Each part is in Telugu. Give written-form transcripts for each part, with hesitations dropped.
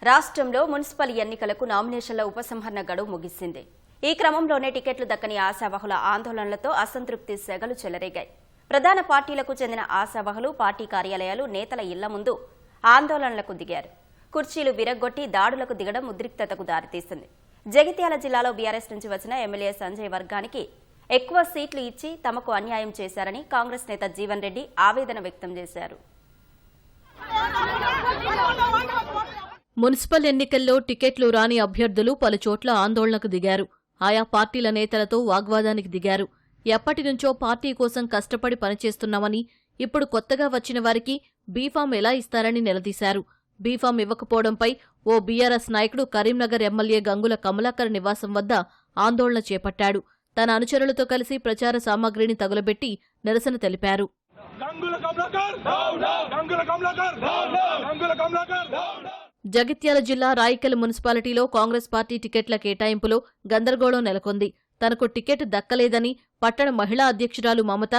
రాష్ట్రంలో మున్సిపల్ ఎన్నికలకు నామినేషన్ల ఉపసంహరణ గడువు ముగిసింది. ఈ క్రమంలోనే టికెట్లు దక్కని ఆశావహుల ఆందోళనలతో అసంతృప్తి సెగలు చెలరేగాయి. ప్రధాన పార్టీలకు చెందిన ఆశావహులు పార్టీ కార్యాలయాలు, నేతల ఇళ్ల ముందు ఆందోళనలకు దిగారు. కుర్చీలు విరగ్గొట్టి దాడులకు దిగడం ఉద్రిక్తతకు దారితీస్తుంది. జగిత్యాల జిల్లాలో బీఆర్ఎస్ నుంచి వచ్చిన ఎమ్మెల్యే సంజయ్ వర్గానికి ఎక్కువ సీట్లు ఇచ్చి తమకు అన్యాయం చేశారని కాంగ్రెస్ నేత జీవన్ రెడ్డి ఆవేదన వ్యక్తం చేశారు. మున్సిపల్ ఎన్నికల్లో టికెట్లు రాని అభ్యర్థులు పలుచోట్ల ఆందోళనకు దిగారు. ఆయా పార్టీల నేతలతో వాగ్వాదానికి దిగారు. ఎప్పటినుంచో పార్టీ కోసం కష్టపడి పనిచేస్తున్నామని, ఇప్పుడు కొత్తగా వచ్చిన వారికి బీఫామ్ ఎలా ఇస్తారని నిలదీశారు. బీఫామ్ ఇవ్వకపోవడంపై ఓ బీఆర్ఎస్ నాయకుడు కరీంనగర్ ఎమ్మెల్యే గంగుల కమలాకర్ నివాసం వద్ద ఆందోళన చేపట్టాడు. తన అనుచరులతో కలిసి ప్రచార సామాగ్రిని తగులబెట్టి నిరసన తెలిపారు. జగిత్యాల జిల్లా రాయికల్ మున్సిపాలిటీలో కాంగ్రెస్ పార్టీ టికెట్ల కేటాయింపులో గందరగోళం నెలకొంది. తనకు టికెట్ దక్కలేదని పట్టణ మహిళా అధ్యక్షురాలు మమత,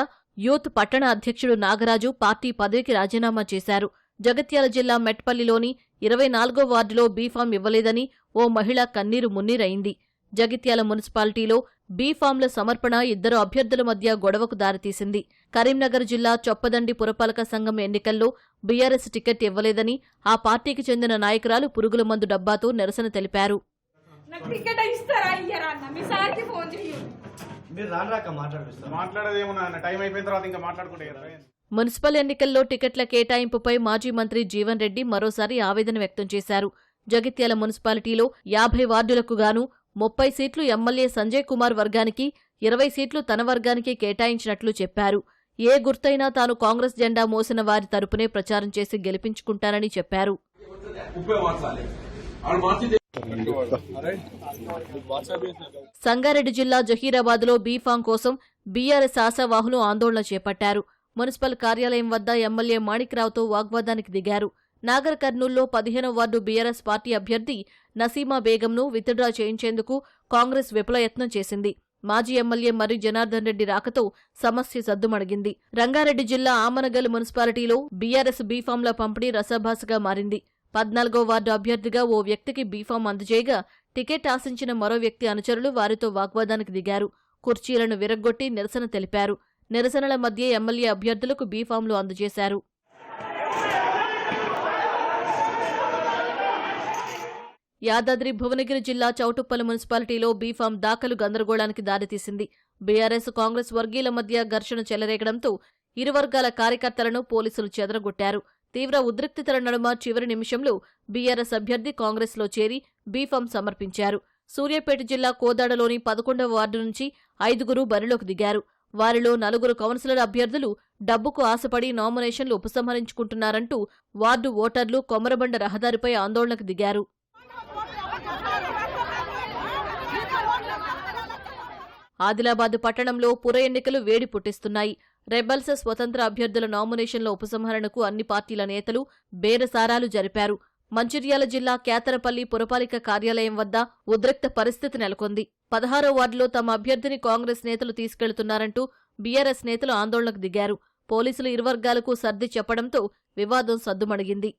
యూత్ పట్టణ అధ్యక్షుడు నాగరాజు పార్టీ పదవికి రాజీనామా చేశారు. జగిత్యాల జిల్లా మెట్పల్లిలోని 24వ వార్డులో బీఫామ్ ఇవ్వలేదని ఓ మహిళ కన్నీరు మున్నీరైంది. జగిత్యాల మున్సిపాలిటీలో బీఫామ్ల సమర్పణ ఇద్దరు అభ్యర్థుల మధ్య గొడవకు దారితీసింది. కరీంనగర్ జిల్లా చొప్పదండి పురపాలక సంఘం ఎన్నికల్లో బీఆర్ఎస్ టికెట్ ఇవ్వలేదని ఆ పార్టీకి చెందిన నాయకురాలు పురుగుల మందు డబ్బాతో నిరసన తెలిపారు. మున్సిపల్ ఎన్నికల్లో టికెట్ల కేటాయింపుపై మాజీ మంత్రి జీవన్ రెడ్డి మరోసారి ఆవేదన వ్యక్తం చేశారు. జగిత్యాల మున్సిపాలిటీలో 50 వార్డులకు గాను 30 సీట్లు ఎమ్మెల్యే సంజయ్ కుమార్ వర్గానికి, 20 సీట్లు తన వర్గానికి కేటాయించినట్లు చెప్పారు. ఏ గుర్తైనా తాను కాంగ్రెస్ జెండా మోసిన వారి తరపునే ప్రచారం చేసి గెలిపించుకుంటానని చెప్పారు. సంగారెడ్డి జిల్లా జహీరాబాద్లో బీఫామ్ కోసం బీఆర్ఎస్ ఆశావాహులు ఆందోళన చేపట్టారు. మున్సిపల్ కార్యాలయం వద్ద ఎమ్మెల్యే మాణిక్రావుతో వాగ్వాదానికి దిగారు. నాగర్ కర్నూల్లో 15వ వార్డు బీఆర్ఎస్ పార్టీ అభ్యర్థి నసీమా బేగంను విత్డ్రా చేయించేందుకు కాంగ్రెస్ విఫలయత్నం చేసింది. మాజీ ఎమ్మెల్యే మర్రి జనార్దన్ రెడ్డి రాకతో సమస్య సద్దుమణిగింది. రంగారెడ్డి జిల్లా ఆమనగల్ మున్సిపాలిటీలో బీఆర్ఎస్ బీఫామ్ల పంపిణీ రసాభాసగా మారింది. 14వ వార్డు అభ్యర్థిగా ఓ వ్యక్తికి బీఫామ్ అందజేయగా టికెట్ ఆశించిన మరో వ్యక్తి అనుచరులు వారితో వాగ్వాదానికి దిగారు. కుర్చీలను విరగ్గొట్టి నిరసన తెలిపారు. నిరసనల మధ్య ఎమ్మెల్యే అభ్యర్థులకు బీఫామ్లు అందజేశారు. యాదాద్రి భువనగిరి జిల్లా చౌటుప్పల్ మున్సిపాలిటీలో బీఫామ్ దాఖలు గందరగోళానికి దారితీసింది. బీఆర్ఎస్ కాంగ్రెస్ వర్గీయుల మధ్య ఘర్షణ చెలరేగడంతో ఇరు వర్గాల కార్యకర్తలను పోలీసులు చెదరగొట్టారు. తీవ్ర ఉద్రిక్తతల నడుమ చివరి నిమిషంలో బీఆర్ఎస్ అభ్యర్థి కాంగ్రెస్లో చేరి బీఫామ్ సమర్పించారు. సూర్యాపేట జిల్లా కోదాడలోని 11వ వార్డు నుంచి 5గురు బరిలోకి దిగారు. వారిలో 4 కౌన్సిలర్ అభ్యర్థులు డబ్బుకు ఆశపడి నామినేషన్లు ఉపసంహరించుకుంటున్నారంటూ వార్డు ఓటర్లు కొమరబండ రహదారిపై ఆందోళనకు దిగారు. ఆదిలాబాద్ పట్టణంలో పుర ఎన్నికలు వేడి పుట్టిస్తున్నాయి. రెబల్స్ స్వతంత్ర అభ్యర్థుల నామినేషన్ల ఉపసంహరణకు అన్ని పార్టీల నేతలు బేరసారాలు జరిపారు. మంచిర్యాల జిల్లా కేతరపల్లి పురపాలిక కార్యాలయం వద్ద ఉద్రిక్త పరిస్థితి నెలకొంది. 16వ వార్డులో తమ అభ్యర్థిని కాంగ్రెస్ నేతలు తీసుకెళ్తున్నారంటూ బీఆర్ఎస్ నేతలు ఆందోళనకు దిగారు. పోలీసులు ఇరు వర్గాలకు సర్ది చెప్పడంతో వివాదం సద్దుమణిగింది.